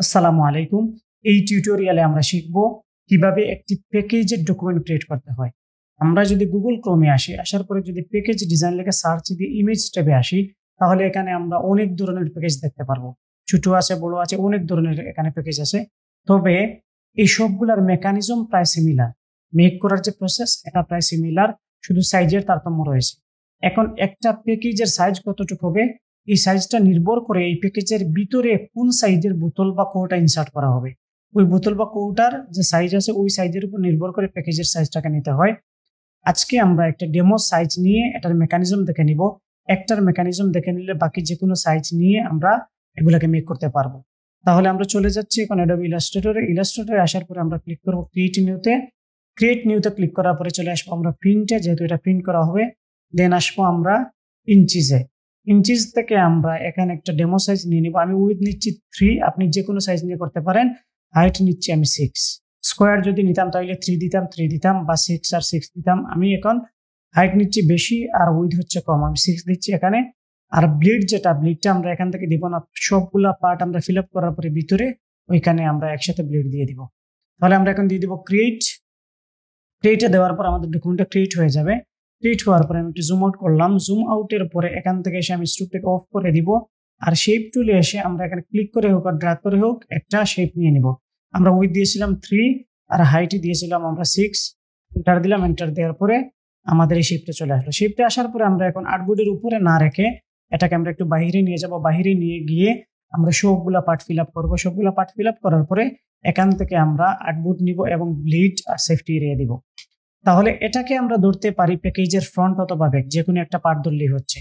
আসসালামু আলাইকুম। এই টিউটোরিয়ালে আমরা শিখব কিভাবে একটি প্যাকেজের ডকুমেন্ট ক্রিয়েট করতে হয়। আমরা যদি গুগল ক্রোমে আসি, আসার পরে যদি প্যাকেজ ডিজাইন লিখে সার্চ দিয়ে ইমেজ ট্যাবে আসি, তাহলে এখানে আমরা অনেক ধরনের প্যাকেজ দেখতে পারবো। ছোট আছে, বড় আছে, অনেক ধরনের এখানে প্যাকেজ আছে। তবে এই সবগুলার মেকানিজম প্রায় সিমিলার। মেক করার যে প্রসেস এটা প্রায় সিমিলার, শুধু সাইজের তারতম্য রয়েছে। এখন একটা প্যাকেজের সাইজ কতটুকু হবে, এই সাইজটা নির্ভর করে এই প্যাকেজের ভিতরে কোন সাইজের বোতল বা কৌটা ইনসার্ট করা হবে। ওই বোতল বা কৌটার যে সাইজ আছে ওই সাইজের উপর নির্ভর করে প্যাকেজের সাইজটাকে নিতে হয়। আজকে আমরা একটা ডেমো সাইজ নিয়ে এটার মেকানিজম দেখে নিব। একটার মেকানিজম দেখে নিলে বাকি যে কোনো সাইজ নিয়ে আমরা এগুলাকে মেক করতে পারবো। তাহলে আমরা চলে যাচ্ছি এখন অ্যাডোবি ইলাস্ট্রেটরে আসার পরে আমরা ক্লিক করবো ক্রিয়েট নিউতে ক্লিক করার পরে চলে আসবো আমরা প্রিন্টে, যেহেতু এটা প্রিন্ট করা হবে। দেন আসবো আমরা ইঞ্চিজ থেকে আমরা এখানে একটা ডেমো সাইজ নিয়ে নিব। আমি উইথ নিচ্ছি 3, আপনি যে কোনো সাইজ নিয়ে করতে পারেন। হাইট নিচ্ছি আমি 6। স্কোয়ার যদি নিতাম তাহলে 3 দিতাম বা 6 আর 6 দিতাম। আমি এখন হাইট নিচ্ছি বেশি আর উইথ হচ্ছে কম, আমি 6 দিচ্ছি এখানে। আর ব্লিডটা আমরা এখান থেকে দিব না, সবগুলা পার্ট আমরা ফিল আপ করার পরে ভিতরে ওইখানে আমরা একসাথে ব্লিড দিয়ে দিব। তাহলে আমরা এখন দিয়ে দিব ক্রিয়েটে দেওয়ার পর আমাদের ডকুমেন্টটা ক্রিয়েট হয়ে যাবে। ক্রিয়েট হওয়ার পরে আমি একটু জুম আউট করলাম। জুম আউটের পরে এখান থেকে এসে আমি স্ট্রোকটাকে অফ করে দিব। আর শেপ টুলে এসে আমরা এখানে ক্লিক করে হোক আর ড্র্যাগ করে হোক একটা শেপ নিয়ে নিব। আমরা উইথ দিয়েছিলাম 3 আর হাইটে দিয়েছিলাম আমরা 6। এন্টার দিলাম। এন্টার দেওয়ার পরে আমাদের এই শেপটা চলে আসলো। শেপটা আসার পরে আমরা এখন আর্টবোর্ডের উপরে না রেখে এটাকে আমরা একটু বাইরে নিয়ে যাব। বাইরে নিয়ে গিয়ে আমরা সবগুলা পার্ট ফিল আপ করবো। সবগুলা পার্ট ফিল আপ করার পরে এখান থেকে আমরা আর্টবোর্ড নিব এবং ব্লিড আর সেফটি এরিয়া দিব। তাহলে এটাকে আমরা ধরতে পারি প্যাকেজের ফ্রন্ট অথবা ব্যাক, যে কোনো একটা পার্ট ধরলেই হচ্ছে।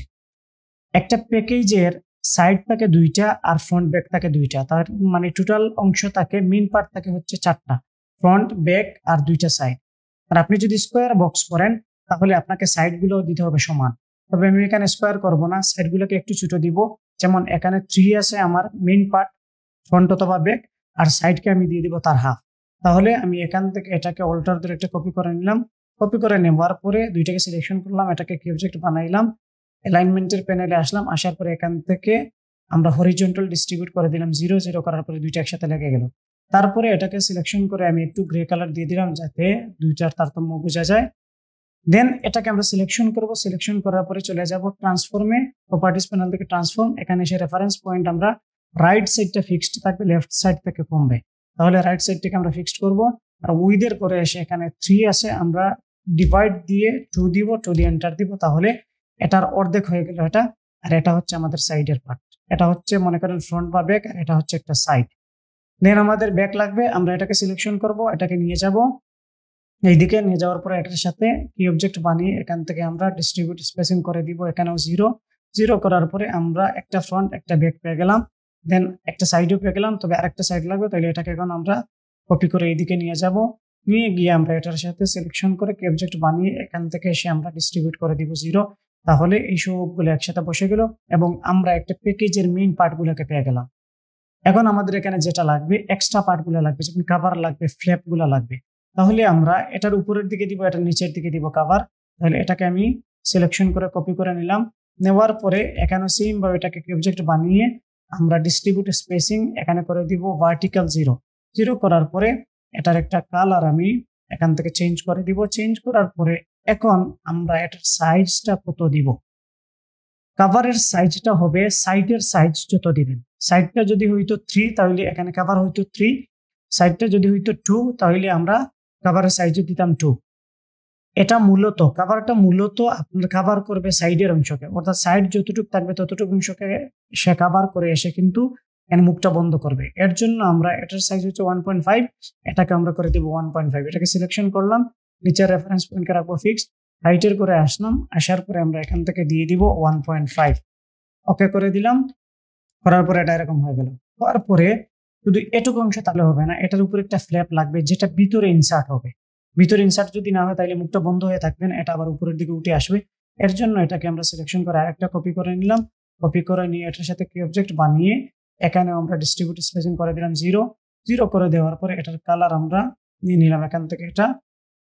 একটা প্যাকেজের সাইড থাকে 2টা আর ফ্রন্ট ব্যাক থাকে 2টা, তার মানে টোটাল অংশ থাকে, মেইন পার্ট থাকে হচ্ছে 4টা, ফ্রন্ট ব্যাক আর 2টা সাইড। আর আপনি যদি স্কোয়ার বক্স করেন তাহলে আপনাকে সাইডগুলো দিতে হবে সমান। তবে আমি এখানে স্কোয়ার করব না, সাইডগুলোকে একটু ছোট দিব। যেমন এখানে 3 আছে আমার মেইন পার্ট, ফ্রন্ট অথবা ব্যাক, আর সাইডকে আমি দিয়ে দিব তার হাফ। তাহলে আমি এখান থেকে এটাকে অল্টার ধরে একটা কপি করে নিলাম। কপি করে নেওয়ার পরে দুইটাকে সিলেকশন করলাম, এটাকে কি অবজেক্ট বানাইলাম। অ্যালাইনমেন্টের প্যানেলে আসলাম। আসার পরে এখান থেকে আমরা হরিজন্টাল ডিস্ট্রিবিউট করে দিলাম 0 0 করার পরে দুইটা একসাথে লেগে গেল। তারপরে এটাকে সিলেকশন করে আমি একটু গ্রে কালার দিয়ে দিলাম যাতে দুইটার তারতম্য বোঝা যায়। দেন এটাকে আমরা সিলেকশন করব। সিলেকশন করার পরে চলে যাব ট্রান্সফর্মে, প্রপার্টিস প্যানেল থেকে ট্রান্সফর্ম। এখানে এসে রেফারেন্স পয়েন্ট আমরা রাইট সাইডটা ফিক্সড থাকবে, লেফট সাইড থেকে কমবে। তাহলে রাইট সাইডটাকে আমরা ফিক্সড করব। আর উইথের করে এসে এখানে 3 আছে, আমরা ডিভাইড দিয়ে 2 দিব, 2 দিয়ে এন্টার দিব। তাহলে এটার অর্ধেক হয়ে গেল এটা। আর এটা হচ্ছে আমাদের সাইডের পার্ট। এটা হচ্ছে মনে করেন ফ্রন্ট বা ব্যাক, আর এটা হচ্ছে একটা সাইড। দেন আমাদের ব্যাক লাগবে, আমরা এটাকে সিলেকশন করব, এটাকে নিয়ে যাব এইদিকে। নিয়ে যাওয়ার পরে এটার সাথে কি অবজেক্ট বানিয়ে এখান থেকে আমরা ডিস্ট্রিবিউট স্পেসিং করে দিব। এখানেও 0 0 করার পরে আমরা একটা ফ্রন্ট একটা ব্যাক পেয়ে গেলাম। দেন একটা সাইডও পেয়ে গেলাম, তবে আরেকটা সাইড লাগবে। তাহলে এটাকে এখন আমরা কপি করে এইদিকে নিয়ে যাব। নিয়ে গিয়ে আমরা এটার সাথে সিলেকশন করে কি অবজেক্ট বানিয়ে এখান থেকে এসে আমরা ডিস্ট্রিবিউট করে দিব 0। তাহলে এই সবগুলো একসাথে বসে গেল এবং আমরা একটা প্যাকেজের মেইন পার্টগুলোকে পেয়ে গেলাম। এখন আমাদের এখানে যেটা লাগবে, এক্সট্রা পার্টগুলো লাগবে, যেমন কাভার লাগবে, ফ্ল্যাপগুলো লাগবে। তাহলে আমরা এটার উপরের দিকে দিব, এটার নিচের দিকে দিব কাভার। তাহলে এটাকে আমি সিলেকশন করে কপি করে নিলাম। নেওয়ার পরে এখানে সেম ভাবে এটাকে অবজেক্ট বানিয়ে আমরা ডিস্ট্রিবিউট স্পেসিং এখানে করে দিব ভার্টিক্যাল 0 0 করার পরে এটার একটা কালার আমি এখান থেকে চেঞ্জ করে দিব। চেঞ্জ করার পরে এখন আমরা এটার সাইজটা কত দিব, কাভারের সাইজটা হবে সাইডের সাইজ যত দিবেন। সাইডটা যদি হইতো 3 তাহলে এখানে কাভার হইতো 3, সাইডটা যদি হইতো 2 তাহলে আমরা কাভারের সাইজ দিতাম 2। এটা মূলত কাভারটা মূলত আপনার কাভার করবে সাইডের অংশকে, অর্থাৎ সাইড যতটুকু থাকবে ততটুকু অংশকে সে কাভার করে এসে কিন্তু এখানে মুখটা বন্ধ করবে। এর জন্য আমরা এটার সাইজ হচ্ছে 1.5, এটাকে আমরা করে দিব 1.5। এটাকে সিলেকশন করলাম, নিচের রেফারেন্স পয়েন্টকে রাখবো ফিক্সড, হাইটের করে আসলাম। আসার পরে আমরা এখান থেকে দিয়ে দিব 1.5, ওকে করে দিলাম। করার পরে এটা এরকম হয়ে গেল। হওয়ার পরে শুধু এটুকু অংশ তাহলে হবে না, এটার উপরে একটা ফ্ল্যাপ লাগবে যেটা ভিতরে ইনসার্ট হবে। ভিতরে ইনসার্ট যদি না হয় তাহলে মুখটা বন্ধ হয়ে থাকবেন, এটা আবার উপরের দিকে উঠে আসবে। এর জন্য এটাকে আমরা সিলেকশন করে আরেকটা কপি করে নিলাম। কপি করে নিয়ে এটার সাথে কি অবজেক্ট বানিয়ে এখানে আমরা ডিস্ট্রিবিউট স্পেসিং করে দিলাম 0 0 করে দেওয়ার পরে এটার কালার আমরা নিয়ে নিলাম এখান থেকে এটা।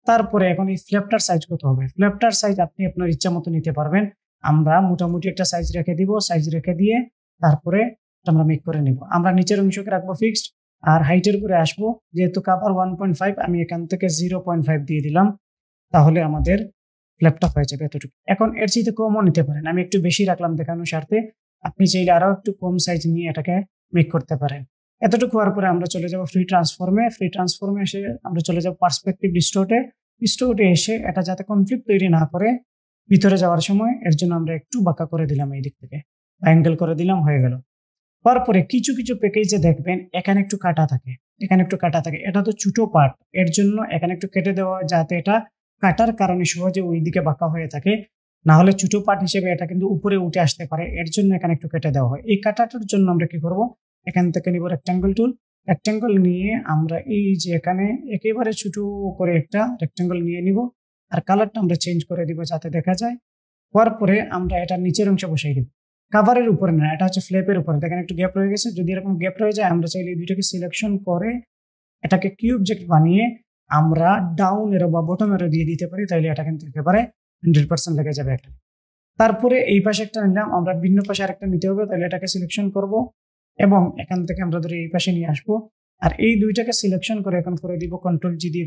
তারপরে এখন এই ফ্ল্যাপটার সাইজ কত হবে, ফ্ল্যাপটার সাইজ আপনি আপনার ইচ্ছা মতো নিতে পারবেন। আমরা মোটামুটি একটা সাইজ রেখে দিব, সাইজ রেখে দিয়ে তারপরে আমরা মেক করে নিব। আমরা নিচের অংশকে রাখবো ফিক্সড, আর হাইটের করে আসবো, যেহেতু কাভার 1.5 আমি এখান থেকে 0.5 দিয়ে দিলাম, তাহলে আমাদের ফ্ল্যাপটা হয়ে যাবে এতটুকু। এখন এর চাইতে কমও নিতে পারেন, আমি একটু বেশি রাখলাম দেখানোর স্বার্থে, আপনি চাইলে আরো একটু কম সাইজ নিয়ে এটাকে মেক করতে পারেন। এতটুকু হওয়ার পরে আমরা চলে যাব ফ্রি ট্রান্সফর্মে এসে আমরা চলে যাব পার্সপেক্টিভ ডিস্টোর্টে এসে এটা যাতে কনফ্লিক্ট তৈরি না করে ভিতরে যাওয়ার সময়, এর জন্য আমরা একটু বাঁকা করে দিলাম এই দিক থেকে, অ্যাঙ্গেল করে দিলাম, হয়ে গেল। তারপরে কিছু কিছু প্যাকেজে দেখবেন এখানে একটু কাটা থাকে, এটা তো ছোট পার্ট, এর জন্য এখানে একটু কেটে দেওয়া হয় যাতে এটা কাটার কারণে সহজে ওই দিকে বাঁকা হয়ে থাকে, না হলে ছোট পার্ট হিসেবে এটা কিন্তু উপরে উঠে আসতে পারে, এর জন্য এখানে একটু কেটে দেওয়া হয়। এই কাটাটার জন্য আমরা কি করব, এখান থেকে নিব রেক্ট্যাঙ্গল নিয়ে আমরা এই যে এখানে একেবারে ছোট করে একটা রেক্ট্যাঙ্গল নিয়ে নিব, আর কালারটা আমরা চেঞ্জ করে দিব যাতে দেখা যায়। হওয়ার পরে আমরা এটা নিচের অংশে বসাই দিব, কাভারের উপরে না, এটা হচ্ছে ফ্ল্যাপের উপরে। দেখেন একটু গ্যাপ রয়ে গেছে, যদি এরকম গ্যাপ রয়ে যায় আমরা চাইলে এই দুইটাকে সিলেকশন করে এটাকে কিউব অবজেক্ট বানিয়ে আমরা ডাউন এরো বা বটম এরো দিয়ে দিতে পারি, তাইলে এটা কিন্তু একেবারে 100% লেগে যাবে একটা। তারপরে এই পাশে একটা নিলাম, আমরা ভিন্ন পাশে আরেকটা নিতে হবে, তাহলে এটাকে সিলেকশন করব এবং এখান থেকে আমরা ধরে এই পাশে নিয়ে আসবো, আর এই দুইটাকে সিলেকশন করে এখন করে দিব Ctrl G দিয়ে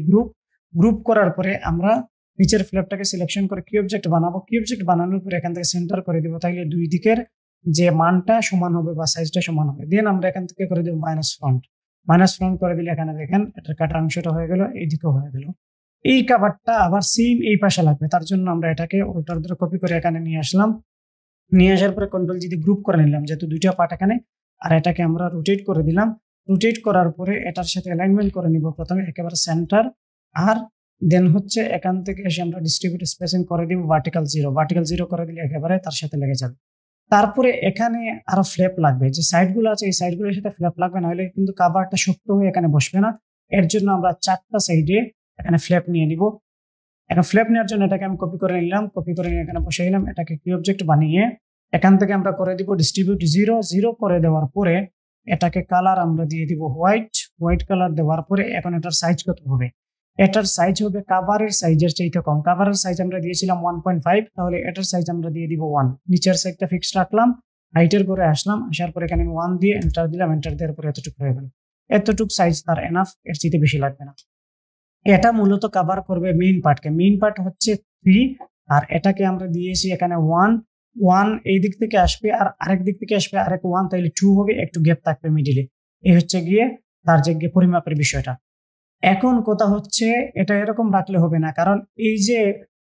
গ্রুপ করার পরে আমরা নিচের ফ্ল্যাপটাকে সিলেকশন করে কিউব অবজেক্ট বানাবো। কিউব অবজেক্ট বানানোর পরে এখান থেকে সেন্টার করে দিব, তাইলে দুই দিকের যে মানটা সমান হবে বা সাইজটা সমান হবে। দেন আমরা এখান থেকে করে দেব মাইনাস ফ্রন্ট করে দিলে এখানে দেখেন এটার কাটা অংশটা হয়ে গেল, এইদিকেও হয়ে গেল। এই কাভারটা আবার সেম এই পাশে লাগবে, তার জন্য আমরা এটাকে ওটার ধরে কপি করে এখানে নিয়ে আসলাম, নিয়ে আসার পরে Ctrl G দিয়ে গ্রুপ করে নিলাম, যেহেতু দুইটা পার্ট এখানে, আর এটাকে আমরা রোটেট করে দিলাম। রোটেট করার পরে এটার সাথে অ্যালাইনমেন্ট করে নিব প্রথমে একেবারে সেন্টার, আর দেন হচ্ছে এখান থেকে এসে আমরা ডিস্ট্রিবিউট স্পেসিং করে দিব ভার্টিক্যাল জিরো করে দিলে একেবারে তার সাথে লেগে যাবে। তারপরে এখানে আরো ফ্ল্যাপ লাগবে, যে সাইডগুলো আছে এই সাইডগুলোর সাথে ফ্ল্যাপ লাগবে, না হলে কিন্তু কাভারটা শক্ত হয়ে এখানে বসবে না। এর জন্য আমরা 4টা সাইডে এখানে ফ্ল্যাপ নিয়ে নিব। এখন ফ্ল্যাপ নেওয়ার জন্য এটাকে আমি কপি করে নিলাম, কপি করে নিয়ে এখানে বসে নিলাম, এটাকে কি অবজেক্ট বানিয়ে এখান থেকে আমরা করে দিব ডিস্ট্রিবিউট জিরো করে দেওয়ার পরে এটাকে কালার আমরা দিয়ে দিব হোয়াইট কালার দেওয়ার পরে এখন এটার সাইজ কত হবে, এটার সাইজ হবে কাভারের সাইজের চাইতে কম। কাভারের সাইজ আমরা দিয়েছিলাম 1.5, তাহলে এটার সাইজ আমরা দিয়ে দিব 1। নিচের সাইডটা ফিক্সড রাখলাম, হাইটের করে আসলাম, আসার পরে এখানে 1 দিয়ে এন্টার দিলাম, এন্টার দেওয়ার পরে এতটুকু হয়ে গেল। এতটুকু সাইজ তার এনাফ, এর চাইতে বেশি লাগবে না। এটা মূলত কভার করবে মেইন পার্ট হচ্ছে 3, আর এটাকে আমরা দিয়েছি এখানে 1 এই দিক থেকে আসবে আর আরেক দিক থেকে আসবে আরেক 1, তাইলে 2 হবে, একটু গ্যাপ থাকবে মিডিলে। এই হচ্ছে গিয়ে তার যে পরিমাপের বিষয়টা। এখন কথা হচ্ছে এটা এরকম রাখলে হবে না, কারণ এই যে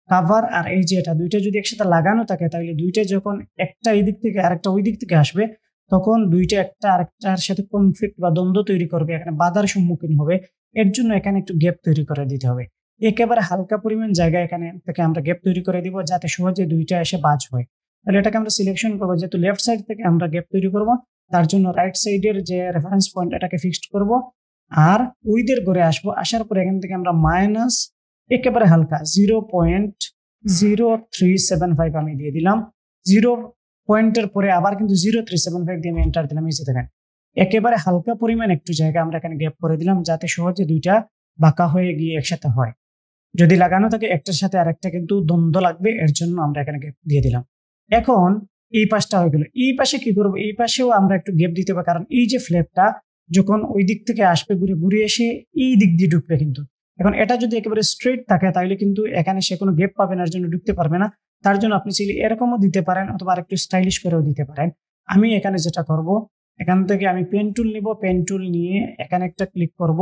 কাভার আর এই যে এটা দুইটা যদি একসাথে লাগানো থাকে, তাহলে দুইটা যখন একটা এই দিক থেকে আরেকটা ওই দিক থেকে আসবে, তখন দুইটা একটা আরেকটার সাথে কনফ্লিক্ট বা দ্বন্দ্ব তৈরি করবে, এখানে বাধার সম্মুখীন হবে। এর জন্য এখানে একটু গ্যাপ তৈরি করে দিতে হবে, একেবারে হালকা পরিমাণ জায়গা এখানে থেকে আমরা গ্যাপ তৈরি করে দিব, যাতে সহজে দুইটা এসে বাজ হয়। তাহলে এটাকে আমরা সিলেকশন করবো, যেহেতু লেফট সাইড থেকে আমরা গ্যাপ তৈরি করব, তার জন্য রাইট সাইডের যে রেফারেন্স পয়েন্ট এটাকে ফিক্সড করব, আর উইদের করে আসবো। আসার পরে এখান থেকে আমরা মাইনাস একেবারে হালকা 0.0375 আমি দিয়ে দিলাম। 0 পয়েন্টের পরে আবার কিন্তু 0.375 দিয়ে আমি এন্টার দিলাম। এই যে দেখেন একেবারে হালকা পরিমাণ একটু জায়গা আমরা এখানে গ্যাপ করে দিলাম, যাতে সহজে দুইটা বাঁকা হয়ে গিয়ে একসাথে হয়। যদি লাগানো থাকে একটার সাথে আরেকটা কিন্তু দ্বন্দ্ব লাগবে, এর জন্য আমরা এখানে গ্যাপ দিয়ে দিলাম। এখন এই পাশটা হয়ে গেল, এই পাশে কি করবো, এই পাশেও আমরা একটু গ্যাপ দিতে হবে, কারণ এই যে ফ্ল্যাপটা যখন ওই দিক থেকে আসবে ঘুরে এসে এই দিক দিয়ে ঢুকবে, কিন্তু এখন এটা যদি একেবারে স্ট্রেট থাকে তাহলে কিন্তু এখানে সে কোনো গ্যাপ পাবে না, এর জন্য ঢুকতে পারবে না। তার জন্য আপনি চাইলে এরকমও দিতে পারেন, অথবা আরেকটু স্টাইলিশ করেও দিতে পারেন। আমি এখানে যেটা করব, এখান থেকে আমি পেন টুল নিব, পেন টুল নিয়ে এখানে একটা ক্লিক করব,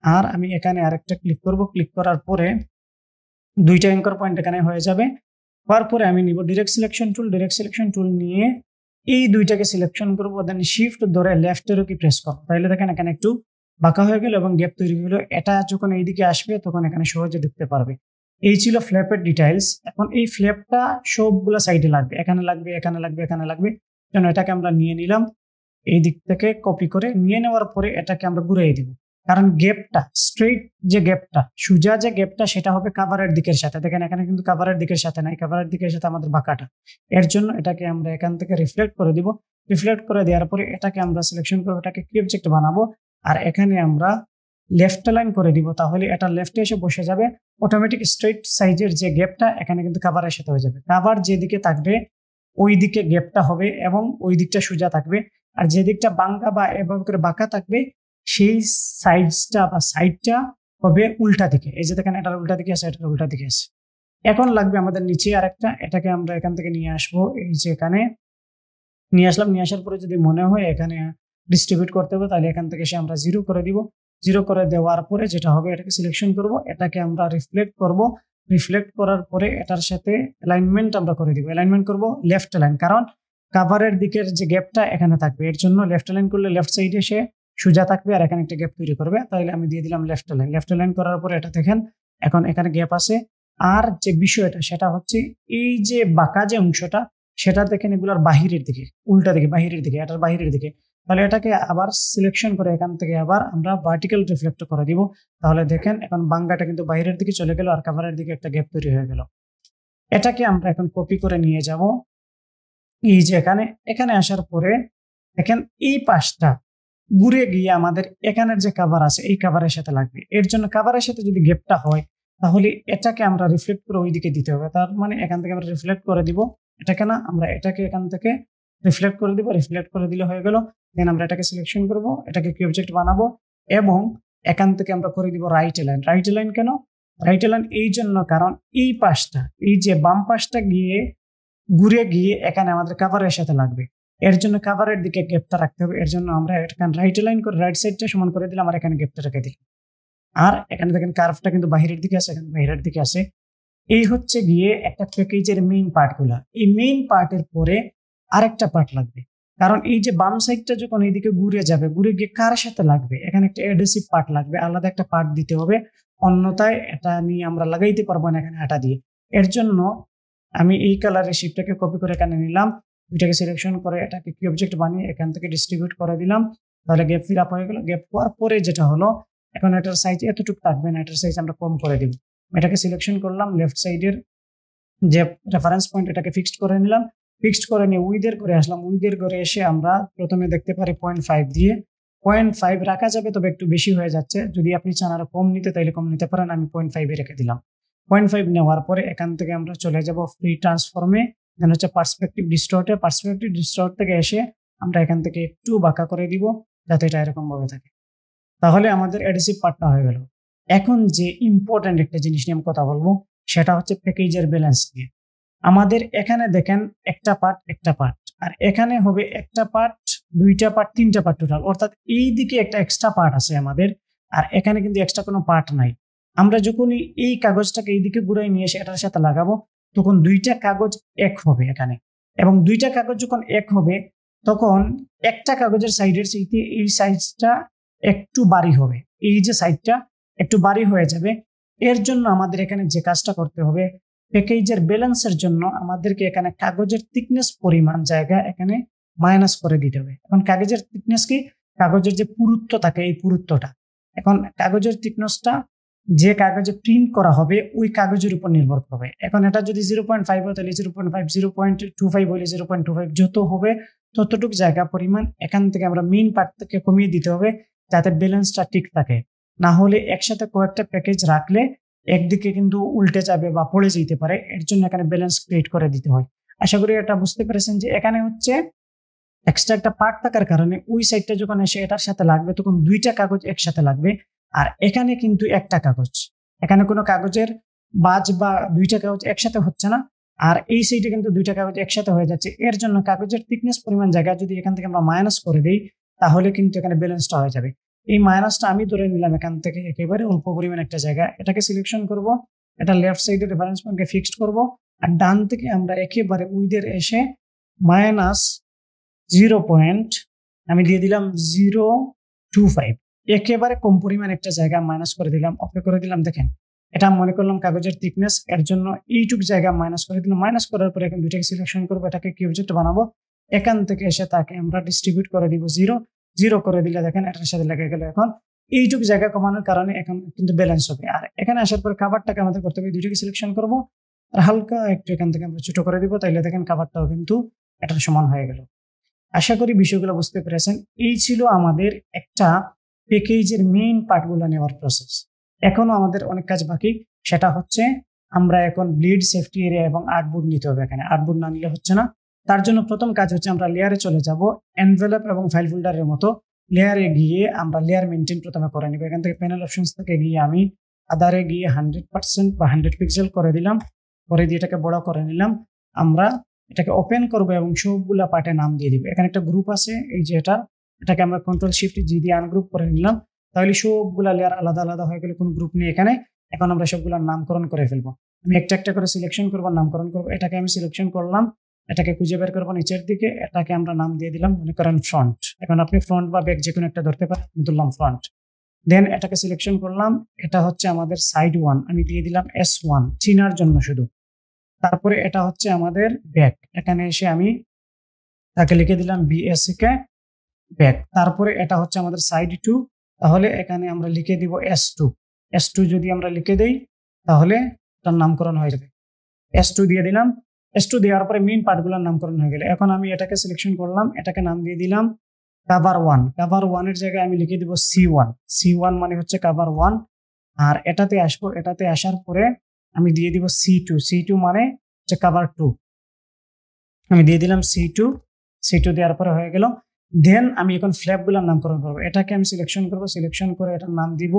আর আমি এখানে আরেকটা ক্লিক করব। ক্লিক করার পরে দুইটা অ্যাঙ্কর পয়েন্ট এখানে হয়ে যাবে। তারপরে আমি নিব ডিরেক্ট সিলেকশন টুল নিয়ে এই দুইটাকে সিলেকশন করবো, দেন শিফট ধরে লেফটেরও কি প্রেস করবো, তাহলে দেখেন এখানে একটু বাঁকা হয়ে গেল এবং গ্যাপ তৈরি হলো। এটা যখন এইদিকে আসবে তখন এখানে সহজে ঢুকতে পারবে। এই ছিল ফ্ল্যাপের ডিটেইলস। এখন এই ফ্ল্যাপটা সবগুলো সাইডে লাগবে, এখানে লাগবে, এখানে লাগবে, এখানে লাগবে। যেন এটাকে আমরা নিয়ে নিলাম, এই দিক থেকে কপি করে নিয়ে নেওয়ার পরে এটাকে আমরা ঘুরিয়ে দিব, কারণ গ্যাপটা স্ট্রেট যে গ্যাপটা সোজা যে গ্যাপটা সেটা হবে কাভারের দিকের সাথে। দেখেন এখানে কিন্তু কাভারের দিকের সাথে নাই, কাভারের দিকের সাথে আমাদের বাঁকাটা। এর জন্য এটাকে আমরা এখান থেকে রিফ্লেক্ট করে দিব। রিফ্লেক্ট করে দেওয়ার পরে এটাকে আমরা সিলেকশন করবো, এটাকে কি অবজেক্ট বানাবো, আর এখানে আমরা লেফট লাইন করে দিব, তাহলে এটা লেফটে এসে বসে যাবে। অটোমেটিক স্ট্রেট সাইজের যে গ্যাপটা এখানে কিন্তু কাভারের সাথে হয়ে যাবে। কাভার যেদিকে থাকবে ওই দিকে গ্যাপটা হবে এবং ওই দিকটা সোজা থাকবে, আর যে দিকটা বাঁকা বা এভাবে করে বাঁকা থাকবে সেই সাইজটা বা সাইডটা হবে উল্টা দিকে। এই যে দেখেন এটার উল্টা দিকে আছে, এটার উল্টা দিকে আছে। এখন লাগবে আমাদের নিচে আরেকটা, এটাকে আমরা এখান থেকে নিয়ে আসবো, এই যে এখানে নিয়ে আসলাম। নিয়ে আসার পরে যদি মনে হয় এখানে ডিস্ট্রিবিউট করতে হবে, তাহলে এখান থেকে আমরা 0 করে দিব। 0 করে দেওয়ার পরে যেটা হবে, এটাকে সিলেকশন করব, এটাকে আমরা রিফ্লেক্ট করব। রিফ্লেক্ট করার পরে এটার সাথে অ্যালাইনমেন্ট আমরা করে দিব। অ্যালাইনমেন্ট করব লেফট অ্যালাইন, কারণ কাভারের দিকের যে গ্যাপটা এখানে থাকবে, এর জন্য লেফট অ্যালাইন করলে লেফট সাইডে সে সোজা থাকবে আর এখানে একটা গ্যাপ তৈরি করবে। তাহলে আমি দিয়ে দিলাম লেফট অ্যালাইন। লেফট অ্যালাইন করার পরে এটা দেখেন এখন এখানে গ্যাপ আছে। আর যে বিষয়টা সেটা হচ্ছে এই যে বাঁকা যে অংশটা, সেটা দেখেন এগুলোর বাহিরের দিকে, উল্টা দিকে, বাহিরের দিকে, এটার বাহিরের দিকে। তাহলে এটাকে আবার সিলেকশন করে এখান থেকে আবার আমরা ভার্টিক্যাল রিফ্লেক্ট করে দিব। তাহলে দেখেন এখন বাঙ্গাটা কিন্তু বাইরের দিকে চলে গেল আর কাভারের দিকে একটা গ্যাপ তৈরি হয়ে গেল। এটাকে আমরা এখন কপি করে নিয়ে যাব এই যে এখানে। এখানে আসার পরে দেখেন এই পাশটা ঘুরে গিয়ে আমাদের এখানের যে কাভার আছে এই কাভারের সাথে লাগবে। এর জন্য কাভারের সাথে যদি গ্যাপটা হয়, তাহলে এটাকে আমরা রিফ্লেক্ট করে ওইদিকে দিতে হবে। তার মানে এখান থেকে আমরা রিফ্লেক্ট করে দিব, এটাকে না, আমরা এটাকে এখান থেকে রিফ্লেক্ট করে দিব। রিফ্লেক্ট করে দিলে হয়ে গেল। দেন আমরা এটাকে সিলেকশন করব, এটাকে কি অবজেক্ট বানাবো এবং এখান থেকে আমরা করে দিব রাইট অ্যালাইন। রাইট অ্যালাইন কেন? রাইট অ্যালাইন এই জন্য কারণ এই পাশটা, এই যে বাম পাশটা গিয়ে ঘুরে গিয়ে এখানে আমাদের কাভারের সাথে লাগবে। এর জন্য কাভারের দিকে গ্যাপটা রাখতে হবে। এর জন্য আমরা এখানে রাইট অ্যালাইন করে রাইট সাইডটা সমান করে দিলাম আর এখানে গ্যাপটা রেখে দিলাম। আর এখানে দেখেন কার্ভটা কিন্তু বাহিরের দিকে আছে, এখানে বাহিরের দিকে আছে। এই হচ্ছে গিয়ে একটা প্যাকেজের মেইন পার্টগুলো। এই মেইন পার্টের পরে আরেকটা পার্ট লাগবে, কারণ এই যে বাম সাইডটা যখন এইদিকে ঘুরে যাবে, ঘুরে গিয়ে কার সাথে লাগবে, এখানে একটা অ্যাডহেসিভ পার্ট লাগবে, আলাদা একটা পার্ট দিতে হবে, অন্যথায় এটা নিয়ে আমরা লাগাইতে পারবো না এখানে আটা দিয়ে। এর জন্য আমি এই কালারের শিপটাকে কপি করে এখানে নিলাম, দুইটাকে সিলেকশন করে এটাকে কি অবজেক্ট বানিয়ে এখান থেকে ডিস্ট্রিবিউট করে দিলাম। তাহলে গ্যাপ ফিল আপ হয়ে গেল। গ্যাপ হওয়ার পরে যেটা হলো, এখন এটার সাইজ এতটুকু থাকবে না, এটার সাইজ আমরা কম করে দিব। এটাকে সিলেকশন করলাম, লেফট সাইডের যে রেফারেন্স পয়েন্ট এটাকে ফিক্সড করে নিলাম। ফিক্সড করে নিয়ে উইদের করে আসলাম। উইদের করে এসে আমরা প্রথমে দেখতে পারি 0.5 দিয়ে। 0.5 রাখা যাবে, তবে একটু বেশি হয়ে যাচ্ছে। যদি আপনি চান আরো কম নিতে, তাইলে কম নিতে পারেন। আমি 0.5 রেখে দিলাম। 0.5 নেওয়ার পরে এখান থেকে আমরা চলে যাব ফ্রি ট্রান্সফর্মে, দেন হচ্ছে পার্সপেক্টিভ ডিস্টর্টে। পার্সপেক্টিভ ডিস্টর্ট থেকে এসে আমরা এখান থেকে একটু বাঁকা করে দিব, যাতে এটা এরকম ভাবে থাকে। তাহলে আমাদের অ্যাডহেসিভ পার্টটা হয়ে গেল। এখন যে ইম্পর্টেন্ট একটা জিনিস নিয়ে আমি কথা বলবো, সেটা হচ্ছে প্যাকেজের ব্যালেন্স নিয়ে। আমাদের এখানে দেখেন একটা পার্ট, আর এখানে হবে একটা পার্ট, দুইটা পার্ট, তিনটা পার্ট টোটাল। অর্থাৎ এই দিকে একটা এক্সট্রা পার্ট আছে আমাদের, আর এখানে কিন্তু এক্সট্রা কোনো পার্ট নাই। আমরা যখনই এই কাগজটাকে এইদিকে ঘুরাই নিয়ে এসে এটার সাথে লাগাবো, তখন দুইটা কাগজ এক হবে এখানে। এবং দুইটা কাগজ যখন এক হবে, তখন একটা কাগজের সাইডের চাইতে এই সাইজটা একটু বাড়ি হবে, এই যে সাইডটা একটু বাড়ি হয়ে যাবে। এর জন্য আমাদের এখানে যে কাজটা করতে হবে, প্যাকেজের ব্যালেন্সের জন্য আমাদেরকে এখানে কাগজের থিকনেস পরিমাণ জায়গা এখানে মাইনাস করে দিতে হবে। এখন কাগজের থিকনেস কি? কাগজের যে পুরুত্ব থাকে, এই পুরুত্বটা। এখন কাগজের থিকনেসটা যে কাগজে প্রিন্ট করা হবে ওই কাগজের উপর নির্ভর করবে। এখন এটা যদি 0.5 হয়, তাহলে 0.5, 0.25 হলে 0.25, যত হবে ততটুকু জায়গা পরিমাণ এখান থেকে আমরা মেইন পার্ট থেকে কমিয়ে দিতে হবে, যাতে ব্যালেন্সটা ঠিক থাকে। না হলে একসাথে কয়েকটা প্যাকেজ রাখলে একদিকে কিন্তু উল্টে যাবে বা পড়ে যেতে পারে। এর জন্য এখানে ব্যালেন্স ক্রিয়েট করে দিতে হয়। আশা করি এটা বুঝতে পেরেছেন যে এখানে হচ্ছে এক্সট্রা একটা পার্ট থাকার কারণে ওই সাইডটা যখন এসে এটার সাথে লাগবে, তখন দুইটা কাগজ একসাথে লাগবে। আর এখানে কিন্তু একটা কাগজ, এখানে কোনো কাগজের বাজ বা দুইটা কাগজ একসাথে হচ্ছে না। আর এই সাইডে কিন্তু দুইটা কাগজ একসাথে হয়ে যাচ্ছে। এর জন্য কাগজের থিকনেস পরিমাণ জায়গা যদি এখান থেকে আমরা মাইনাস করে দিই, তাহলে কিন্তু এখানে ব্যালেন্সটা হয়ে যাবে। এই মাইনাসটা আমি ধরে নিলাম এখান থেকে একেবারে অল্প পরিমাণ একটা জায়গা, এটাকে সিলেকশন করব, এটা লেফট সাইডের রেফারেন্স পয়েন্টকে ফিক্সড করব। আর ডান থেকে আমরা একেবারে উইদের এসে -0. আমি দিয়ে দিলাম 0.25, একেবারে কম পরিমাণ একটা জায়গা মাইনাস করে দিলাম, ওকে করে দিলাম। দেখেন এটা মনে করলাম কাগজের থিকনেস, এর জন্য এইটুকু জায়গা মাইনাস করে দিলাম। মাইনাস করার পরে এখন দুইটাকে সিলেকশন করবো, এটাকে কি অবজেক্ট বানাবো, এখান থেকে এসে তাকে আমরা ডিস্ট্রিবিউট করে দিব 0 করে দিলে দেখেন এটার সাথে লেগে গেল। এখন এইটুকু জায়গা কমানোর কারণে এখন কিন্তু ব্যালেন্স হবে। আর এখানে আসার পরে কাভারটাকে আমাদের করতে হবে, দুইটাকে সিলেকশন করবো আর হালকা একটু এখান থেকে আমরা ছোট করে দিব, তাইলে দেখেন কাভারটাও কিন্তু এটার সমান হয়ে গেল। আশা করি বিষয়গুলো বুঝতে পেরেছেন। এই ছিল আমাদের একটা প্যাকেজের মেইন পার্টগুলো নেওয়ার প্রসেস। এখনো আমাদের অনেক কাজ বাকি, সেটা হচ্ছে আমরা এখন ব্লিড, সেফটি এরিয়া এবং আর্টবোর্ড নিতে হবে। এখানে আর্টবোর্ড না নিলে হচ্ছে না। তার জন্য প্রথম কাজ হচ্ছে আমরা লেয়ারে চলে যাব, এনভেলপ এবং ফাইল ফোল্ডারের মতো লেয়ারে গিয়ে আমরা লেয়ার মেনটেন প্রথমে করে নিব। এখান থেকে প্যানেল অপশনস থেকে গিয়ে আমি আদারে গিয়ে 100% বা 100 পিক্সেল করে দিলাম, করে দিয়ে এটাকে বড় করে নিলাম। আমরা এটাকে ওপেন করব এবং সবগুলা পার্টে নাম দিয়ে দিব। এখানে একটা গ্রুপ আছে, এই যে এটাকে আমরা কন্ট্রোল শিফট জি দিয়ে আনগ্রুপ করে নিলাম। তাহলে সবগুলা লেয়ার আলাদা আলাদা হয়ে গেলে কোনো গ্রুপ নেই এখানে। এখন আমরা সবগুলোর নামকরণ করে ফেলবো। আমি একটা একটা করে সিলেকশন করবো, নামকরণ করবো। এটাকে আমি সিলেকশন করলাম, এটাকে খুঁজে বের করবো নিচের দিকে, এটাকে আমরা নাম দিয়ে দিলাম মনে করেন ফ্রন্ট। এখন আপনি ফ্রন্ট বা ব্যাক যে কোনো একটা ধরতে পারেন, আমি ধরলাম ফ্রন্ট। দেন এটাকে সিলেকশন করলাম, এটা হচ্ছে আমাদের সাইড 1, আমি দিয়ে দিলাম S1 চিনার জন্য শুধু। তারপরে এটা হচ্ছে আমাদের ব্যাক, এখানে এসে আমি তাকে লিখে দিলাম BSK ব্যাক। তারপরে এটা হচ্ছে আমাদের সাইড 2, তাহলে এখানে আমরা লিখে দিব S2 যদি আমরা লিখে দেই তাহলে এটার নামকরণ হয়ে যাবে। S2 দিয়ে দিলাম। S2 দেওয়ার পরে মেইন পার্টগুলোর নামকরণ হয়ে গেল। এখন আমি এটাকে সিলেকশন করলাম, এটাকে নাম দিয়ে দিলাম কভার 1। কভার 1 এর জায়গায় আমি লিখে দিব C1 মানে হচ্ছে কভার 1। আর এটাতে আসবো, এটাতে আসার পরে আমি দিয়ে দিব C2 মানে হচ্ছে কভার 2, আমি দিয়ে দিলাম C2 দেওয়ার পরে হয়ে গেল। দেন আমি এখন ফ্ল্যাপগুলোর নামকরণ করবো। এটাকে আমি সিলেকশন করবো, সিলেকশন করে এটার নাম দিব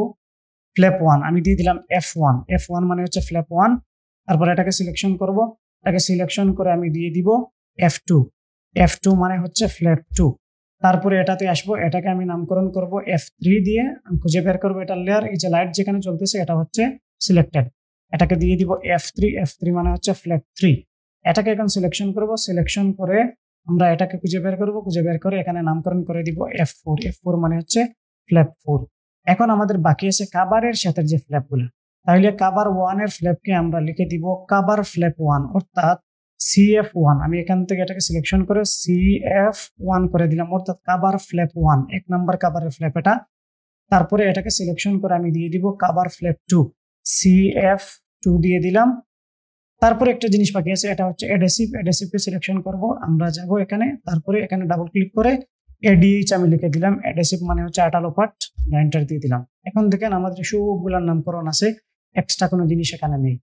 ফ্ল্যাপ 1, আমি দিয়ে দিলাম F1 মানে হচ্ছে ফ্ল্যাপ 1। তারপর এটাকে সিলেকশন করব, এটাকে সিলেকশন করে আমি দিয়ে দিব F2 মানে হচ্ছে ফ্ল্যাপ 2। তারপরে এটাতে আসবো, এটাকে আমি নামকরণ করব F3 দিয়ে। আমি খুঁজে বের করবো এটার লেয়ার, এই যে লাইট যেখানে চলতেছে এটা হচ্ছে সিলেক্টেড, এটাকে দিয়ে দিব F3 মানে হচ্ছে ফ্ল্যাপ 3। এটাকে এখন সিলেকশন করব, সিলেকশন করে আমরা এটাকে খুঁজে বের করব, খুঁজে বের করে এখানে নামকরণ করে দিব F4 মানে হচ্ছে ফ্ল্যাপ 4। এখন আমাদের বাকি আছে কভারের সাথে যে ফ্ল্যাপগুলো, তাহলে কভার 1 এর ফ্ল্যাপকে আমরা লিখে দিব কভার ফ্ল্যাপ 1 অর্থাৎ CF1। আমি এখান থেকে এটাকে সিলেকশন করে CF1 করে দিলাম, অর্থাৎ কভার ফ্ল্যাপ 1, 1 নম্বর কভারের ফ্ল্যাপ এটা। তারপরে এটাকে সিলেকশন করে আমি দিয়ে দিব কভার ফ্ল্যাপ 2, CF2 দিয়ে দিলাম। তারপরে একটা জিনিস বাকি আছে, এটা হচ্ছে অ্যাডহেসিভকে সিলেকশন করব, আমরা যাব এখানে, তারপরে এখানে ডাবল ক্লিক করে ADH আমি লিখে দিলাম। অ্যাডহেসিভ মানে হচ্ছে আঠালো পার্ট, এন্টার দিয়ে দিলাম। এখন দেখেন আমাদের সবগুলোর নামকরণ আছে, এক্সট্রা কোনো জিনিস এখানে নেই।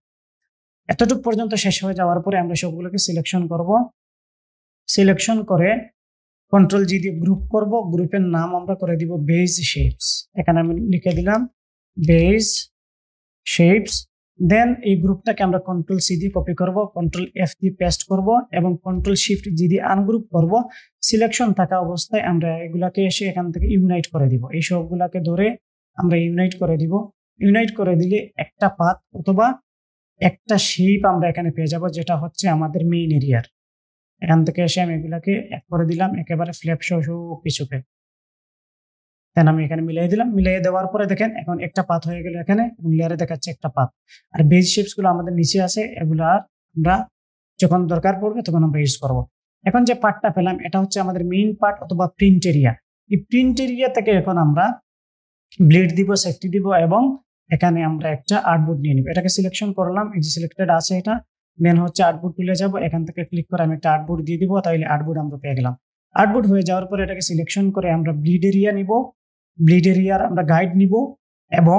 এতটুকু পর্যন্ত শেষ হয়ে যাওয়ার পরে আমরা সবগুলোকে সিলেকশন করব, সিলেকশন করে কন্ট্রোল জি দিয়ে গ্রুপ করব। গ্রুপের নাম আমরা করে দিব বেজ শেপস, এখানে আমি লিখে দিলাম বেজ শেপস। দেন এই গ্রুপটাকে আমরা কন্ট্রোল সি দিয়ে কপি করব, কন্ট্রোল F দিয়ে পেস্ট করব এবং কন্ট্রোল শিফট জি দিয়ে আনগ্রুপ করব। সিলেকশন থাকা অবস্থায় আমরা এগুলাকে এসে এখান থেকে ইউনাইট করে দিব, এই সবগুলাকে ধরে আমরা ইউনাইট করে দিব। ইউনাইট করে দিলে একটা পাথ অথবা একটা শেপ আমরা এখানে পেয়ে যাব, যেটা হচ্ছে আমাদের মেইন এরিয়ার। এখান থেকে এসে আমি এগুলাকে এক করে দিলাম একেবারে ফ্ল্যাপ সহ পিছুকে। দেন আমি এখানে মিলিয়ে দিলাম, মিলিয়ে দেওয়ার পরে দেখেন এখন একটা পাথ হয়ে গেল এখানে, এবং লেয়ারে দেখাচ্ছে একটা পাথ। আর বেজ শেপস গুলো আমাদের নিচে আছে, এগুলা আমরা যখন দরকার পড়বে তখন আমরা ইউজ করব। এখন যে পার্টটা পেলাম এটা হচ্ছে আমাদের মেইন পার্ট অথবা প্রিন্ট এরিয়া। এই প্রিন্ট এরিয়া থেকে এখন আমরা ব্লেড দিব, সেফটি দিব এবং এখানে আমরা একটা আর্টবোর্ড নিয়ে নিব। এটাকে সিলেকশন করলাম, এই যে সিলেক্টেড আছে এটা। দেন হচ্ছে আর্টবোর্ড তুলে যাব, এখান থেকে ক্লিক করে আমি একটা আর্টবোর্ড দিয়ে দিব, তাহলে আর্টবোর্ড আমরা পেয়ে গেলাম। আর্টবোর্ড হয়ে যাওয়ার পরে এটাকে সিলেকশন করে আমরা ব্লিড এরিয়া নিব, ব্লিড এরিয়ার আমরা গাইড নিব এবং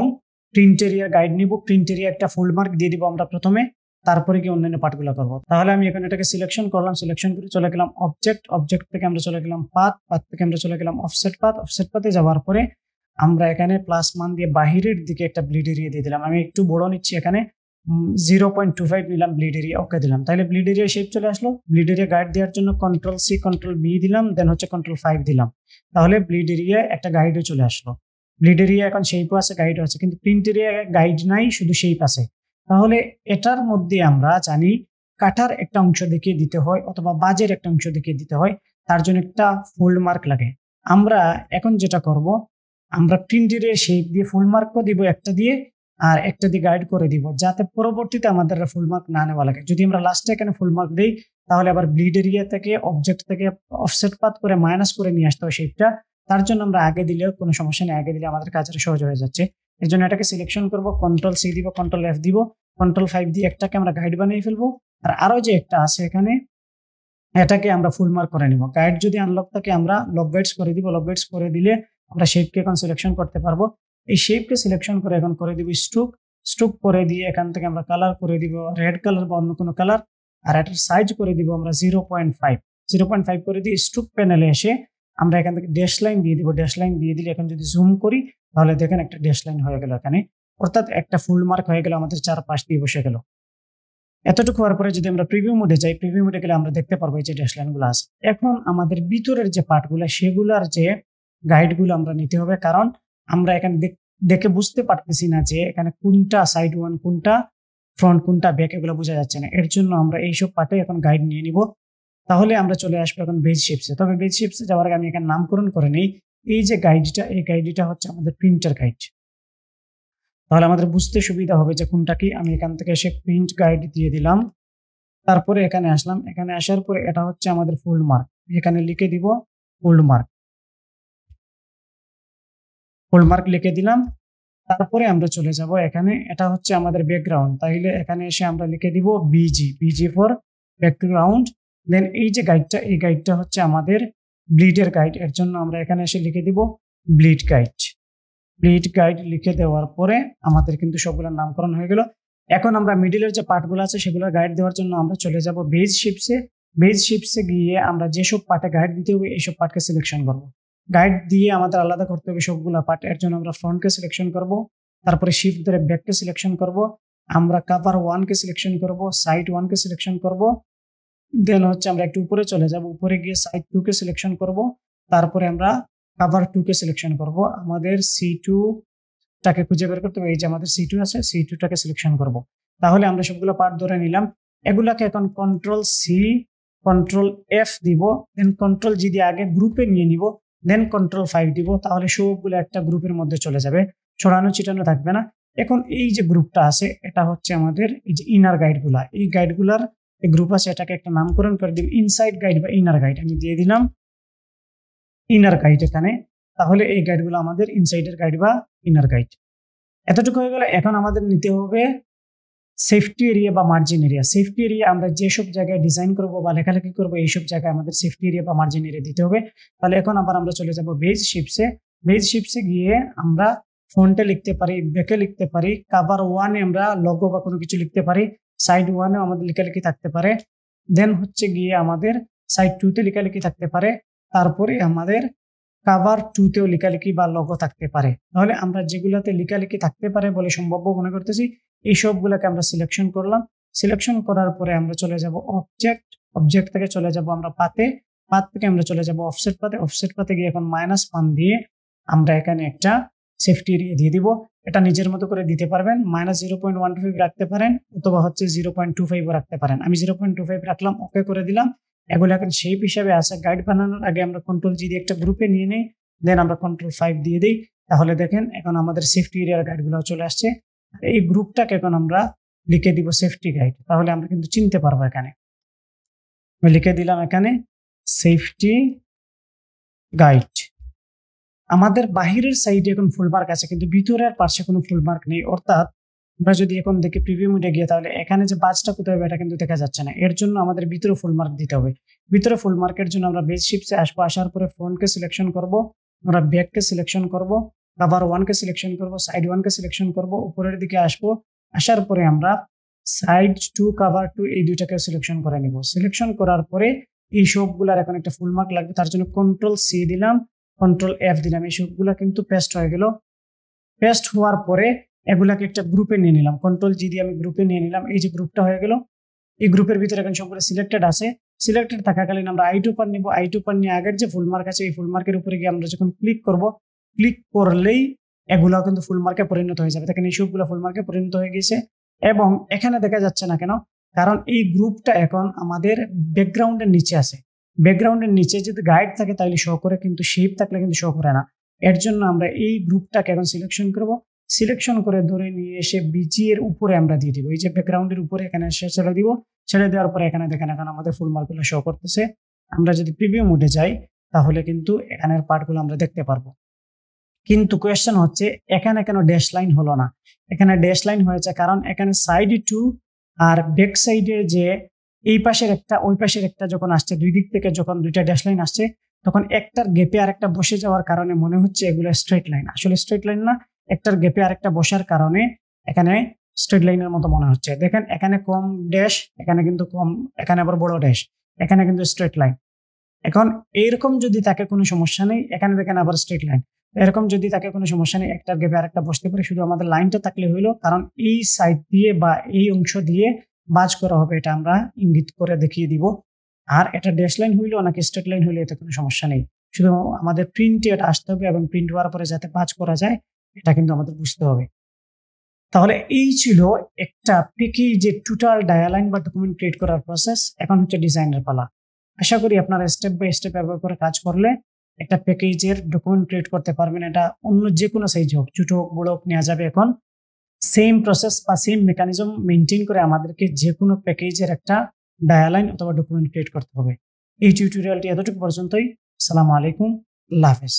প্রিন্ট এরিয়ার গাইড নিব। প্রিন্ট এরিয়া একটা ফুল মার্ক দিয়ে দিব আমরা প্রথমে, তারপরে কি অন্যান্য পার্টগুলো করবো। তাহলে আমি এখানে এটাকে সিলেকশন করলাম, সিলেকশন করে চলে গেলাম অবজেক্ট থেকে আমরা চলে গেলাম পাথ থেকে আমরা চলে গেলাম অফসেট পাথে যাওয়ার পরে আমরা এখানে প্লাস মান দিয়ে বাহিরের দিকে একটা ব্লিড এরিয়া দিয়ে দিলাম। আমি একটু বড় নিচ্ছি, এখানে 0.25 নিলাম ব্লিড এরিয়া, ওকে দিলাম। তাহলে ব্লিড এরিয়া শেপ চলে আসলো। ব্লিড এরিয়া গাইড দেওয়ার জন্য কন্ট্রোল সি কন্ট্রোল বি দিলাম, দেন হচ্ছে কন্ট্রোল 5 দিলাম, তাহলে ব্লিড এরিয়া একটা গাইডও চলে আসলো। ব্লিড এরিয়া এখন শেপও আছে, গাইডও আছে, কিন্তু প্রিন্ট এরিয়া গাইড নাই, শুধু শেপ আছে। তাহলে এটার মধ্যে আমরা জানি কাটার একটা অংশ দেখিয়ে দিতে হয় অথবা বাজের একটা অংশ দেখিয়ে দিতে হয়, তার জন্য একটা ফুল মার্ক লাগে। আমরা এখন যেটা করব, আমরা প্রিন্ট এরিয়া শেপ দিয়ে ফুল মার্কও দিব একটা দিয়ে, আর একটা দিয়ে গাইড করে দিব, যাতে পরবর্তীতে আমাদের ফুল মার্ক না নেওয়া লাগে। যদি আমরা লাস্টে এখানে ফুল মার্ক দিই তাহলে আবার ব্লিড এরিয়া থেকে অবজেক্ট থেকে অফসেট পাথ করে মাইনাস করে নিয়ে আসতে হয় শেপটা। তার জন্য আমরা আগে দিলেও কোনো সমস্যা নেই, আগে দিলে আমাদের কাজটা সহজ হয়ে যাচ্ছে। এর জন্য এটাকে সিলেকশন করব, কন্ট্রোল সি দিব, কন্ট্রোল এফ দিব, কন্ট্রোল 5 দিয়ে একটাকে আমরা গাইড বানিয়ে ফেলবো। আর আরো যে একটা আছে এখানে, এটাকে আমরা ফুল মার্ক করে নিব। গাইড যদি আনলক থাকে আমরা লক গাইডস করে দিব, লক গাইডস করে দিলে আমরা শেপকে এখন সিলেকশন করতে পারবো। এই শেপকে সিলেকশন করে এখন করে দিব স্ট্রোক করে দিয়ে এখান থেকে আমরা কালার করে দিব রেড কালার বা অন্য কোনো কালার, আর এটার সাইজ করে দিব আমরা 0.5 করে দিয়ে স্ট্রোক প্যানেলে এসে আমরা এখান থেকে ড্যাশ লাইন দিয়ে দিব। ড্যাশ লাইন দিয়ে দিলে এখন যদি জুম করি তাহলে দেখেন একটা ড্যাশ লাইন হয়ে গেল এখানে, অর্থাৎ একটা ফুল মার্ক হয়ে গেল, আমাদের চারপাশ দিয়ে বসে গেল। এতটুকু হওয়ার পরে যদি আমরা প্রিভিউ মোডে যাই, প্রিভিউ মোডে গেলে আমরা দেখতে পারবো এই যে ড্যাশ লাইনগুলো আছে। এখন আমাদের ভিতরের যে পার্টগুলো সেগুলোর যে গাইডগুলো আমরা নিতে হবে, কারণ আমরা এখানে দেখে বুঝতে পারতেছি না যে এখানে কোনটা সাইড ওয়ান, কোনটা ফ্রন্ট, কোনটা ব্যাক, এগুলো বোঝা যাচ্ছে না। এর জন্য আমরা এইসব পার্টে এখন গাইড নিয়ে নিব। তাহলে আমরা চলে আসবো এখন বেজ শেপসে। তবে বেজ শেপসে যাওয়ার আগে আমি এখানে নামকরণ করে নিই। এই যে গাইডটা, এই গাইডটা হচ্ছে আমাদের প্রিন্টার গাইড। তাহলে আমাদের বুঝতে সুবিধা হবে যে কোনটা কি। আমি এখান থেকে এসে প্রিন্ট গাইড দিয়ে দিলাম, তারপরে এখানে আসলাম। এখানে আসার পরে এটা হচ্ছে আমাদের ফুল মার্ক, এখানে লিখে দিব ফুল মার্ক। ফুল মার্ক লিখে দিলাম। তারপরে আমরা চলে যাব এখানে, এটা হচ্ছে আমাদের ব্যাকগ্রাউন্ড, তাইলে এখানে এসে আমরা লিখে দিব বিজি, বিজি ফর ব্যাকগ্রাউন্ড। দেন এই যে গাইডটা, এই গাইডটা হচ্ছে আমাদের ব্লিডের গাইড, এর জন্য আমরা এখানে এসে লিখে দিব ব্লিড গাইড। ব্লিড গাইড লিখে দেওয়ার পরে আমাদের কিন্তু সবগুলোর নামকরণ হয়ে গেল। এখন আমরা মিডিলের যে পার্টগুলো আছে সেগুলোর গাইড দেওয়ার জন্য আমরা চলে যাব বেজ শেপসে। বেজ শেপসে গিয়ে আমরা যেসব পার্টে গাইড দিতে হবে এইসব পার্টকে সিলেকশন করব। গাইড দিয়ে আমাদের আলাদা করতে হবে সবগুলো পার্ট, এর জন্য আমরা ফ্রন্টকে সিলেকশন করব, তারপরে শিফট ধরে ব্যাককে সিলেকশন করব, আমরা কভার ওয়ানকে সিলেকশন করব, সাইড ওয়ানকে সিলেকশন করব, দেন হচ্ছে আমরা একটু উপরে চলে যাব, উপরে গিয়ে সাইড টুকে সিলেকশন করব, তারপরে আমরা কভার টুকে সিলেকশন করব। আমাদের C2 টাকে খুঁজে বের করতে হবে, এই যে আমাদের C2 আছে, C2 টাকে সিলেকশন করব। তাহলে আমরা সবগুলো পার্ট ধরে নিলাম। এগুলাকে এখন কন্ট্রোল সি, কন্ট্রোল এফ দিব, দেন কন্ট্রোল জি দিয়ে আগে গ্রুপে নিয়ে নিব, দেন কন্ট্রোল 5 দিব। তাহলে সবগুলো একটা গ্রুপের মধ্যে চলে যাবে, ছড়ানো ছিটানো থাকবে না। এখন এই যে গ্রুপটা আছে এটা হচ্ছে আমাদের এই যে ইনার গাইডগুলা, এই গাইডগুলার গ্রুপ আছে, এটাকে একটা নামকরণ করে দিব ইনসাইড গাইড বা ইনার গাইড। আমি দিয়ে দিলাম ইনার গাইড এখানে। তাহলে এই গাইডগুলো আমাদের ইনসাইডের গাইড বা ইনার গাইড। এতটুকু হয়ে গেলে এখন আমাদের নিতে হবে সেফটি এরিয়া বা মার্জিন এরিয়া। সেফটি এরিয়া আমরা যেসব জায়গায় ডিজাইন করব বা লেখালেখি করবো এইসব জায়গায় আমাদের সেফটি এরিয়া বা মার্জিন এরিয়া দিতে হবে। তাহলে এখন আবার আমরা চলে যাব বেজ শেপসে। বেজ শেপসে গিয়ে আমরা ফ্রন্টে লিখতে পারি, ব্যাকে লিখতে পারি, কভার ওয়ানে আমরা লোগো বা কোনো কিছু লিখতে পারি, সাইড ওয়ানেও আমাদের লেখালেখি থাকতে পারে, দেন হচ্ছে গিয়ে আমাদের সাইড টুতে লেখালেখি থাকতে পারে, তারপরে আমাদের কভার টুতেও লেখালেখি বা লোগো থাকতে পারে। তাহলে আমরা যেগুলাতে লেখালেখি থাকতে পারে বলে সম্ভাব্য মনে করতেছি এই সবগুলোকে আমরা সিলেকশন করলাম। সিলেকশন করার পরে আমরা চলে যাব অবজেক্ট, অবজেক্ট থেকে চলে যাব আমরা পাতে, পাত থেকে আমরা চলে যাব অফসেট পাতে, অফসেট পাতে গিয়ে এখন -1 দিয়ে আমরা এখানে একটা সেফটি এরিয়া দিয়ে দিব। এটা নিজের মতো করে দিতে পারবেন, -0.125 রাখতে পারেন অথবা হচ্ছে 0.25 রাখতে পারেন। আমি 0.25 রাখলাম, ওকে করে দিলাম। এগুলো এখন শেপ হিসাবে আছে। গাইড বানানোর আগে আমরা কন্ট্রোল জি দিয়ে একটা গ্রুপে নিয়ে নিই, দেন আমরা কন্ট্রোল 5 দিয়ে দিই। তাহলে দেখেন এখন আমাদের সেফটি এরিয়ার গাইডগুলো চলে আসছে। এই গ্রুপটাকে এখন আমরা লিখে দিব সেফটি গাইড, তাহলে আমরা কিন্তু চিনতে পারবো। এখানে আমি লিখে দিলাম এখানে সেফটি গাইড। আমাদের বাহিরের সাইডে এখন ফুল মার্ক আছে কিন্তু ভিতরের পাশে কোনো ফুল মার্ক নেই, অর্থাৎ আমরা যদি এখন দেখি প্রিভিউ মোডে গিয়ে তাহলে এখানে যে বাজটা কোথায় হবে এটা কিন্তু দেখা যাচ্ছে না। এর জন্য আমাদের ভিতরে ফুল মার্ক দিতে হবে। ভিতরে ফুল মার্কের জন্য আমরা বেজ শেপসে আসবো, আসার পরে ফ্রন্টকে সিলেকশন করব, আমরা ব্যাককে সিলেকশন করব, কভার ওয়ানকে সিলেকশন করব, সাইড ওয়ানকে সিলেকশন করব, উপরের দিকে আসবো, আসার পরে আমরা সাইড টু কভার টু এই দুইটাকে সিলেকশন করে নিব। সিলেকশন করার পরে এই সবগুলার এখন একটা ফুল মার্ক লাগবে, তার জন্য কন্ট্রোল সি দিলাম, কন্ট্রোল এফ দিলাম, এই সবগুলা কিন্তু পেস্ট হয়ে গেল। পেস্ট হওয়ার পরে এগুলাকে একটা গ্রুপে নিয়ে নিলাম, কন্ট্রোল জি দিয়ে আমি গ্রুপে নিয়ে নিলাম। এই যে গ্রুপটা হয়ে গেল, এই গ্রুপের ভিতরে এখন সবগুলো সিলেক্টেড আছে। সিলেক্টেড থাকাকালীন আমরা I2 পার নিব, I2 পার নিয়ে আগের যে ফুল মার্ক আছে এই ফুল মার্কের উপরে গিয়ে আমরা যখন ক্লিক করব, ক্লিক করলেই এগুলাও কিন্তু ফুল মার্কে পরিণত হয়ে যাবে। দেখেন এই সবগুলো ফুল মার্কে পরিণত হয়ে গেছে এবং এখানে দেখা যাচ্ছে না কেন, কারণ এই গ্রুপটা এখন আমাদের ব্যাকগ্রাউন্ডের নিচে আছে। ব্যাকগ্রাউন্ডের নিচে যদি গাইড থাকে তাহলে শো করে, কিন্তু শেপ থাকলে কিন্তু শো করে না। এর জন্য আমরা এই গ্রুপটাকে এখন সিলেকশন করব, সিলেকশন করে ধরে নিয়ে এসে বিজি এর উপরে আমরা দিয়ে দিব। এই যে ব্যাকগ্রাউন্ডের উপরে এখানে এসে ছেড়ে দিব, ছেড়ে দেওয়ার পরে এখানে দেখেন এখন আমাদের ফুল মার্কগুলো শো করতেছে। আমরা যদি প্রিভিউ মোডে যাই তাহলে কিন্তু এখানের পার্টগুলো আমরা দেখতে পারবো। কিন্তু কোয়েশ্চেন হচ্ছে এখানে কেন ড্যাশ লাইন হলো না? এখানে ড্যাশ লাইন হয়েছে কারণ এখানে সাইড টু আর ব্যাক সাইডের যে এই পাশের একটা ওই পাশের একটা যখন আসছে, দুই দিক থেকে যখন দুইটা ড্যাশ লাইন আসছে তখন একটার গ্যাপে আরেকটা বসে যাওয়ার কারণে মনে হচ্ছে এগুলো স্ট্রেট লাইন। আসলে স্ট্রেট লাইন না, একটার গ্যাপে আরেকটা বসার কারণে এখানে স্ট্রেট লাইনের মতো মনে হচ্ছে। দেখেন এখানে কম ড্যাশ, এখানে কিন্তু কম, এখানে আবার বড় ড্যাশ, এখানে কিন্তু স্ট্রেট লাইন। এখন এইরকম যদি তাকে কোনো সমস্যা নেই, এখানে দেখেন আবার স্ট্রেট লাইন, এরকম যদি তাকে কোনো সমস্যা নেই, একটার গ্যাপে আরেকটা বসতে পারে, শুধু আমাদের লাইনটা থাকলে হইলো, কারণ এই সাইড দিয়ে বা এই অংশ দিয়ে বাজ করা হবে, এটা আমরা ইঙ্গিত করে দেখিয়ে দিব। আর এটা ড্যাশ লাইন হইলো নাকি স্ট্রেট লাইন হইলো এতে কোনো সমস্যা নেই, শুধু আমাদের প্রিন্টে এটা আসতে হবে এবং প্রিন্ট হওয়ার পরে যাতে বাজ করা যায় এটা কিন্তু আমাদের বুঝতে হবে। তাহলে এই ছিল একটা প্যাকেজের টোটাল ডায়ালাইন বা ডকুমেন্ট ক্রিয়েট করার প্রসেস। এখন হচ্ছে ডিজাইনের পালা। আশা করি আপনারা স্টেপ বাই স্টেপ ব্যবহার করে কাজ করলে একটা প্যাকেজের ডকুমেন্ট ক্রিয়েট করতে পারবেন। এটা অন্য যে কোনো সাইজ হোক, ছোট হোক বড় হোক, নেওয়া যাবে। এখন সেম প্রসেস বা সেম মেকানিজম মেনটেন করে আমাদেরকে যে কোনো প্যাকেজের একটা ডায়ালাইন অথবা ডকুমেন্ট ক্রিয়েট করতে হবে। এই টিউটোরিয়ালটি এতটুকু পর্যন্তই। আসসালামু আলাইকুম, আল্লাহ হাফেজ।